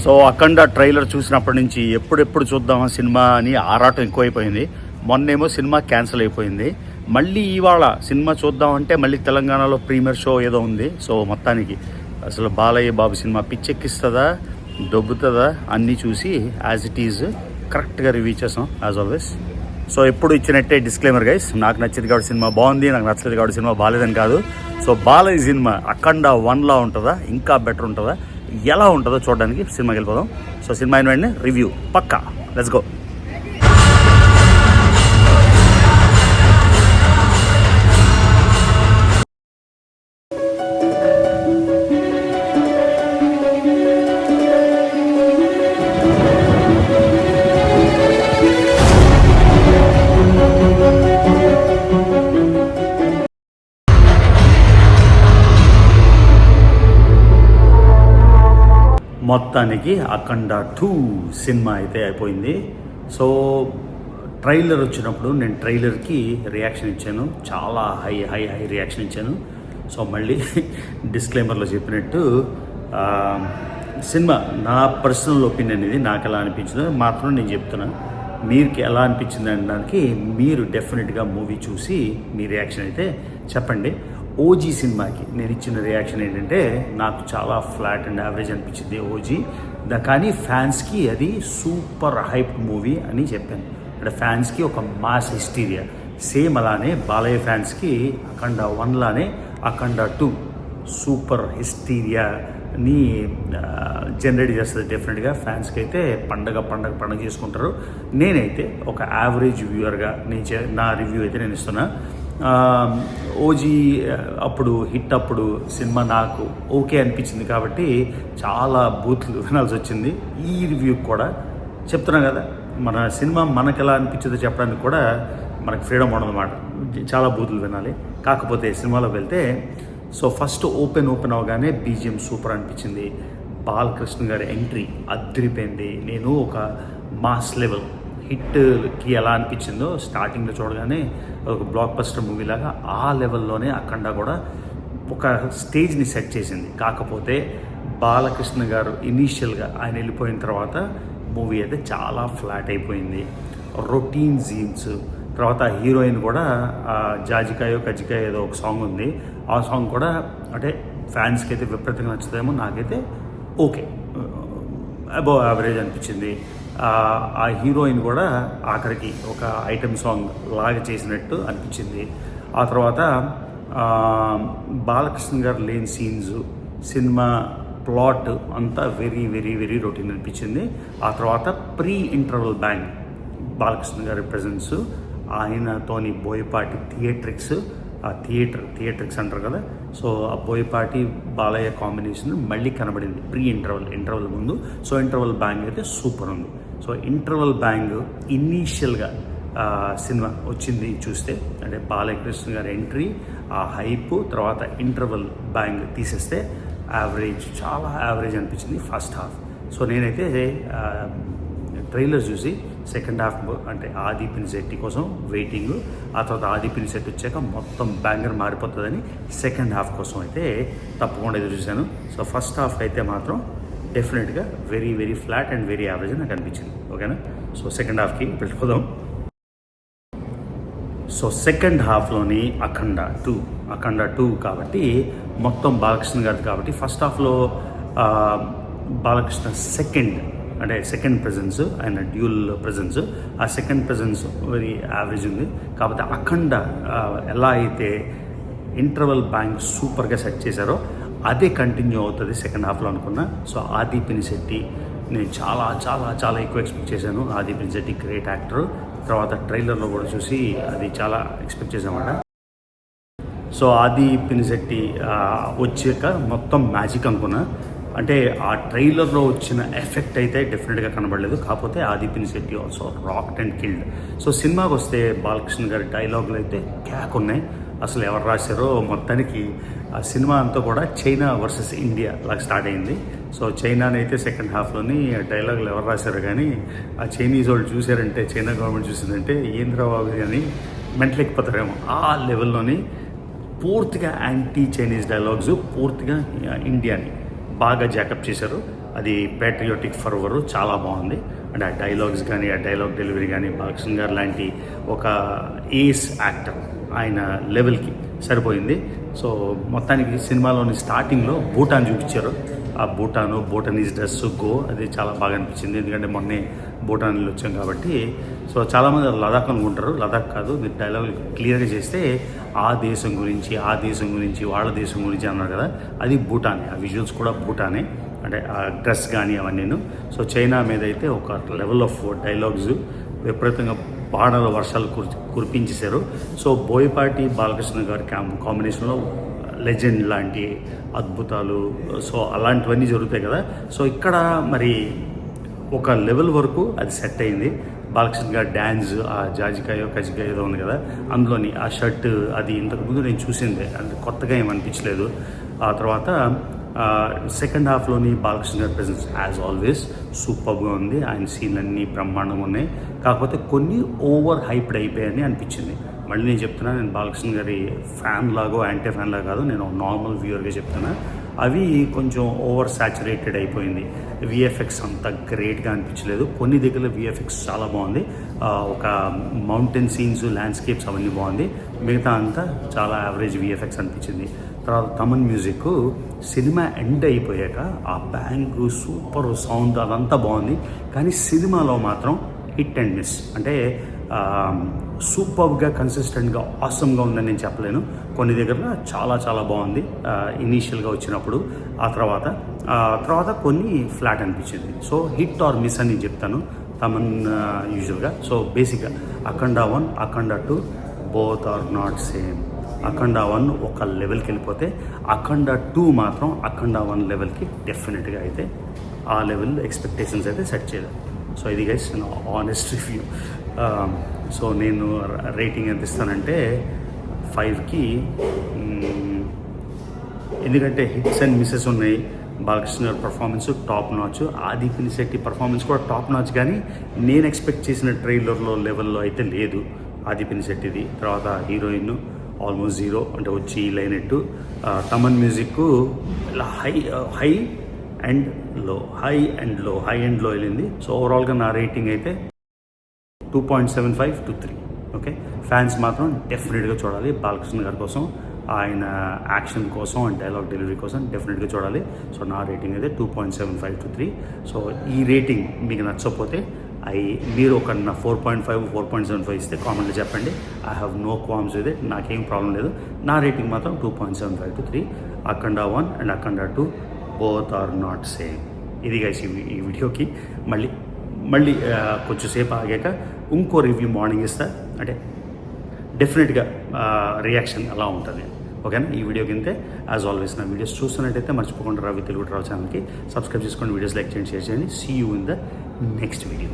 So అఖండ trailer చూసినప్పటి నుంచి ఎప్పుడెప్పుడు చూద్దామా సినిమా అని ఆరాటం ఎక్కువైపోయింది. మొన్నేమో సినిమా క్యాన్సిల్ అయిపోయింది. మళ్ళీ ఇవాళ సినిమా చూద్దామంటే మళ్ళీ తెలంగాణలో ప్రీమియర్ షో ఏదో ఉంది. సో మొత్తానికి అసలు బాలయ్య బాబు సినిమా పిచ్చెక్కిస్తుందా దొబ్బుతుందా అన్నీ చూసి యాజ్ ఇట్ ఈజ్ కరెక్ట్గా రివ్యూ చేసాం యాజ్ ఆల్వేస్. సో ఎప్పుడు ఇచ్చినట్టే డిస్క్లైమర్ గైస్, నాకు నచ్చింది కాబట్టి సినిమా బాగుంది, నాకు నచ్చలేదు కాబట్టి సినిమా బాగాలేదని కాదు. సో బాలయ్య సినిమా అఖండ 1లా ఉంటుందా ఇంకా బెటర్ ఉంటుందా ఎలా ఉంటుందో చూడడానికి సినిమాకి వెళ్ళిపోదాం. సో సినిమా అయిన వెంటనే రివ్యూ పక్కా. Let's go. మొత్తానికి అఖండ 2 సినిమా అయితే అయిపోయింది. సో ట్రైలర్ వచ్చినప్పుడు నేను ట్రైలర్కి రియాక్షన్ ఇచ్చాను, చాలా హై హై హై రియాక్షన్ ఇచ్చాను. సో మళ్ళీ డిస్క్లైమర్లో చెప్పినట్టు సినిమా నా పర్సనల్ ఒపీనియన్, ఇది నాకు ఎలా అనిపించిందో మాత్రం నేను చెప్తున్నాను. మీకు ఎలా అనిపించింది అనడానికి మీరు డెఫినెట్గా మూవీ చూసి మీ రియాక్షన్ అయితే చెప్పండి. ఓజీ సినిమాకి నేను ఇచ్చిన రియాక్షన్ ఏంటంటే నాకు చాలా ఫ్లాట్ అండ్ యావరేజ్ అనిపించింది ఓజీ. కానీ ఫ్యాన్స్కి అది సూపర్ హైప్ మూవీ అని చెప్పాను. అంటే ఫ్యాన్స్కి ఒక మాస్ హిస్టీరియా. సేమ్ అలానే బాలయ్య ఫ్యాన్స్కి అఖండ 1లానే అఖండ 2 సూపర్ హిస్టీరియాని జనరేట్ చేస్తుంది. డెఫినెట్గా ఫ్యాన్స్కి అయితే పండగ చేసుకుంటారు. నేనైతే ఒక యావరేజ్ వ్యూవర్గా నా రివ్యూ అయితే నేను ఇస్తున్నా. ఓజీ అప్పుడు హిట్ అప్పుడు సినిమా నాకు ఓకే అనిపించింది కాబట్టి చాలా బూతులు వినాల్సి వచ్చింది. ఈ రివ్యూ కూడా చెప్తున్నా కదా, మన సినిమా మనకు ఎలా అనిపించిందో చెప్పడానికి కూడా మనకు ఫ్రీడమ్ ఉండదన్నమాట. చాలా బూతులు వినాలి. కాకపోతే సినిమాలోకి వెళ్తే సో ఫస్ట్ ఓపెన్ అవగానే బీజిఎం సూపర్ అనిపించింది. బాలకృష్ణ గారి ఎంట్రీ అదిరిపోయింది. నేను ఒక మాస్ లెవెల్ హిట్కి ఎలా అనిపించిందో స్టార్టింగ్లో చూడగానే ఒక బ్లాక్ బస్టర్ మూవీ లాగా ఆ లెవెల్లోనే అఖండ కూడా ఒక స్టేజ్ని సెట్ చేసింది. కాకపోతే బాలకృష్ణ గారు ఇనీషియల్గా ఆయన వెళ్ళిపోయిన తర్వాత మూవీ అయితే చాలా ఫ్లాట్ అయిపోయింది. రొటీన్ సీన్స్, తర్వాత హీరోయిన్ కూడా జాజికాయో కజ్జికాయో ఏదో ఒక సాంగ్ ఉంది. ఆ సాంగ్ కూడా అంటే ఫ్యాన్స్కి అయితే విపరీతంగా నచ్చుతుందేమో, నాకైతే ఓకే అబౌవ్ యావరేజ్ అనిపించింది. ఆ హీరోయిన్ కూడా ఆఖరికి ఒక ఐటమ్ సాంగ్ లాగా చేసినట్టు అనిపించింది. ఆ తర్వాత బాలకృష్ణ గారు లేని సీన్స్, సినిమా ప్లాట్ అంతా వెరీ వెరీ వెరీ రొటీన్ అనిపించింది. ఆ తర్వాత ప్రీ ఇంటర్వల్ బ్యాంగ్ బాలకృష్ణ గారి ప్రెజెన్స్, ఆయనతోని బోయపాటి థియేట్రిక్స్, ఆ థియేట్రిక్స్ అంటారు కదా. సో ఆ బోయపాటి బాలయ్య కాంబినేషన్ మళ్ళీ కనబడింది ప్రీ ఇంటర్వల్ ముందు. సో ఇంటర్వల్ బ్యాంగ్ అయితే సూపర్ ఉంది. సో ఇంటర్వల్ బ్యాంగ్ ఇనీషియల్గా సినిమా వచ్చింది చూస్తే, అంటే బాలకృష్ణ గారి ఎంట్రీ, ఆ హైప్, తర్వాత ఇంటర్వల్ బ్యాంగ్ తీసేస్తే యావరేజ్, చాలా యావరేజ్ అనిపించింది ఫస్ట్ హాఫ్. సో నేనైతే ట్రైలర్ చూసి సెకండ్ హాఫ్ అంటే ఆది పినిశెట్టి కోసం వెయిటింగ్. ఆ తర్వాత ఆది పినిశెట్టి వచ్చాక మొత్తం బ్యాంగర్ మారిపోతుందని సెకండ్ హాఫ్ కోసం అయితే తప్పకుండా ఎదురు చూశాను. సో ఫస్ట్ హాఫ్ అయితే మాత్రం డెఫినెట్గా very very flat and very average నాకు అనిపించింది. ఓకేనా? సో సెకండ్ హాఫ్కి వెళ్ళిపోదాం. సో సెకండ్ హాఫ్లోని అఖండ 2 కాబట్టి మొత్తం బాలకృష్ణ గారిది కాబట్టి ఫస్ట్ హాఫ్లో బాలకృష్ణ సెకండ్ ప్రెజెన్స్, ఆయన డ్యూల్ ప్రెజెన్స్, ఆ సెకండ్ ప్రెజెన్స్ వెరీ యావరేజ్ ఉంది. కాకపోతే అఖండ ఎలా అయితే ఇంటర్వల్ బ్యాంక్ సూపర్గా సెట్ చేశారో అదే కంటిన్యూ అవుతుంది సెకండ్ హాఫ్లో అనుకున్నా. సో ఆది పినిశెట్టి నేను చాలా చాలా చాలా ఎక్కువ ఎక్స్పెక్ట్ చేశాను. ఆది పినిశెట్టి గ్రేట్ యాక్టర్. తర్వాత ట్రైలర్లో కూడా చూసి అది చాలా ఎక్స్పెక్ట్ చేసామన్నమాట. సో ఆది పినిశెట్టి వచ్చాక మొత్తం మ్యాజిక్ అనుకున్నా. అంటే ఆ ట్రైలర్లో వచ్చిన ఎఫెక్ట్ అయితే డెఫినెట్గా కనబడలేదు. కాకపోతే Aadi Pinisetty also rocked and killed. So సినిమాకి వస్తే బాలకృష్ణ గారి డైలాగులు అయితే క్యాక్ ఉన్నాయి. అసలు ఎవరు రాశారో మొత్తానికి ఆ సినిమా అంతా కూడా చైనా వర్సెస్ ఇండియా లాగా స్టార్ట్ అయింది. సో చైనానైతే సెకండ్ హాఫ్లోని డైలాగులు ఎవరు రాశారు కానీ ఆ చైనీస్ వాళ్ళు చూశారంటే, చైనా గవర్నమెంట్ చూసిందంటే ఏంద్రా బాబు కానీ మెంటల్ ఎక్కిపోతారేమో ఆ లెవెల్లోని పూర్తిగా యాంటీ చైనీస్ డైలాగ్స్, పూర్తిగా ఇండియాని బాగా జాకప్ చేశారు. అది ప్యాట్రియాటిక్ ఫర్వర్ చాలా బాగుంది. అంటే ఆ డైలాగ్స్ కానీ ఆ డైలాగ్ డెలివరీ కానీ బాలకృష్ణ గారు లాంటి ఒక ఏస్ యాక్టర్ ఆయన లెవెల్కి సరిపోయింది. సో మొత్తానికి సినిమాలోని స్టార్టింగ్లో భూటాన్ చూపించారు. ఆ భూటానీస్ డ్రెస్ గో అది చాలా బాగా అనిపించింది. ఎందుకంటే మొన్నే భూటాన్లో వచ్చాం కాబట్టి. సో చాలామంది లదాఖ్ అనుకుంటారు, లదాఖ్ కాదు. మీరు డైలాగ్ క్లియర్గా చేస్తే ఆ దేశం గురించి వాళ్ళ దేశం గురించి అన్నారు కదా, అది భూటానే. ఆ విజువల్స్ కూడా భూటానే, అంటే ఆ డ్రెస్ కానీ అవన్నీ. సో చైనా మీద అయితే ఒక లెవెల్ ఆఫ్ డైలాగ్స్ విపరీతంగా బాణాల వర్షాలు కురిపించేశారు. సో బోయపాటి బాలకృష్ణ గారి కాంబినేషన్లో లెజెండ్ లాంటి అద్భుతాలు, సో అలాంటివన్నీ జరుగుతాయి కదా. సో ఇక్కడ మరి ఒక లెవెల్ వరకు అది సెట్ అయింది. బాలకృష్ణ గారి డ్యాన్స్, ఆ జాజికాయో కజికాయో ఏదో ఉంది కదా, అందులోని ఆ షర్ట్ అది ఇంతకుముందు నేను చూసిందే, అది కొత్తగా ఏమనిపించలేదు. ఆ తర్వాత సెకండ్ హాఫ్లోని బాలకృష్ణ గారి ప్రెజెన్స్ యాజ్ ఆల్వేస్ సూపర్గా ఉంది. ఆయన సీన్లన్నీ బ్రహ్మాండంగా ఉన్నాయి. కాకపోతే కొన్ని ఓవర్ హైప్డ్ అయిపోయాయని అనిపించింది. మళ్ళీ నేను చెప్తున్నా, నేను బాలకృష్ణ గారి ఫ్యాన్ లాగో యాంటీ ఫ్యాన్ లాగా కాదు, నేను నార్మల్ వ్యూవర్గా చెప్తున్నా. అవి కొంచెం ఓవర్ సాచురేటెడ్ అయిపోయింది. విఎఫ్ఎక్స్ అంత గ్రేట్గా అనిపించలేదు. కొన్ని దగ్గర విఎఫ్ఎక్స్ చాలా బాగుంది. ఒక మౌంటైన్ సీన్స్, ల్యాండ్స్కేప్స్ అవన్నీ బాగుంది. మిగతా అంతా చాలా యావరేజ్ విఎఫ్ఎక్స్ అనిపించింది. తర్వాత తమన్ మ్యూజిక్ సినిమా ఎండ్ అయిపోయాక ఆ బ్యాంగ్ సూపర్ సౌండ్ అదంతా బాగుంది. కానీ సినిమాలో మాత్రం హిట్ అండ్ మిస్. అంటే సూపర్గా కన్సిస్టెంట్గా ఆసమ్గా ఉందని నేను చెప్పలేను. కొన్ని దగ్గర చాలా చాలా బాగుంది ఇనీషియల్గా వచ్చినప్పుడు. ఆ తర్వాత కొన్ని ఫ్లాట్ అనిపించింది. సో హిట్ ఆర్ మిస్ అని నేను చెప్తాను తమన్ యూజువల్గా. సో బేసిక్గా అఖండ 1, అఖండ 2 బోత్ ఆర్ నాట్ సేమ్. అఖండ 1 ఒక లెవెల్కి వెళ్ళిపోతే అఖండ 2 మాత్రం అఖండ 1 లెవెల్కి డెఫినెట్గా అయితే ఆ లెవెల్ ఎక్స్పెక్టేషన్స్ అయితే సెట్ చేయలేదు. సో ఇది గైస్ నా ఆనెస్ట్ రివ్యూ. సో నేను రేటింగ్ ఎంత ఇస్తానంటే 5కి. ఎందుకంటే హిట్స్ అండ్ మిస్సెస్ ఉన్నాయి. బాలకృష్ణ గారి పర్ఫార్మెన్స్ టాప్ నాచ్, ఆది పినిశెట్టి పర్ఫార్మెన్స్ కూడా టాప్ నాచ్, కానీ నేను ఎక్స్పెక్ట్ చేసిన ట్రైలర్లో లెవెల్లో అయితే లేదు ఆది పినిశెట్టిది. తర్వాత హీరోయిన్ ఆల్మోస్ట్ 0, అంటే వచ్చి లైనట్టు. తమన్ మ్యూజిక్ ఇలా హై అండ్ లో వెళ్ళింది. సో ఓవరాల్గా నా రేటింగ్ అయితే 2.75 to 3. ఓకే, ఫ్యాన్స్ మాత్రం డెఫినెట్గా చూడాలి బాలకృష్ణ గారి కోసం, ఆయన యాక్షన్ కోసం అండ్ డైలాగ్ డెలివరీ కోసం డెఫినెట్గా చూడాలి. సో నా రేటింగ్ అయితే 2.75 to 3. సో ఈ రేటింగ్ మీకు నచ్చకపోతే మీరు ఒక 4.5, 4.75 ఇస్తే కామెంట్లో చెప్పండి. I have no qualms with it, నాకేం ప్రాబ్లం లేదు. నా రేటింగ్ మాత్రం 2.75 to 3. Akhanda 1 and Akhanda 2 both are not same. ఇది గైస్ ఈ వీడియోకి మళ్ళీ కొంచెం సేపు ఆగాక ఇంకో రివ్యూ మార్నింగ్ ఇస్తా. అంటే డెఫినెట్గా రియాక్షన్ అలా ఉంటుంది. ఓకేనా? ఈ వీడియో కింద యాజ్ ఆల్వేస్ నా వీడియోస్ చూస్తున్నట్టయితే మర్చిపోకుండా రవి తెలుగు ట్రావెల్ ఛానల్కి సబ్స్క్రైబ్ చేసుకోండి, వీడియోస్ లైక్ చేయండి, షేర్ చేయండి. See you in the next video.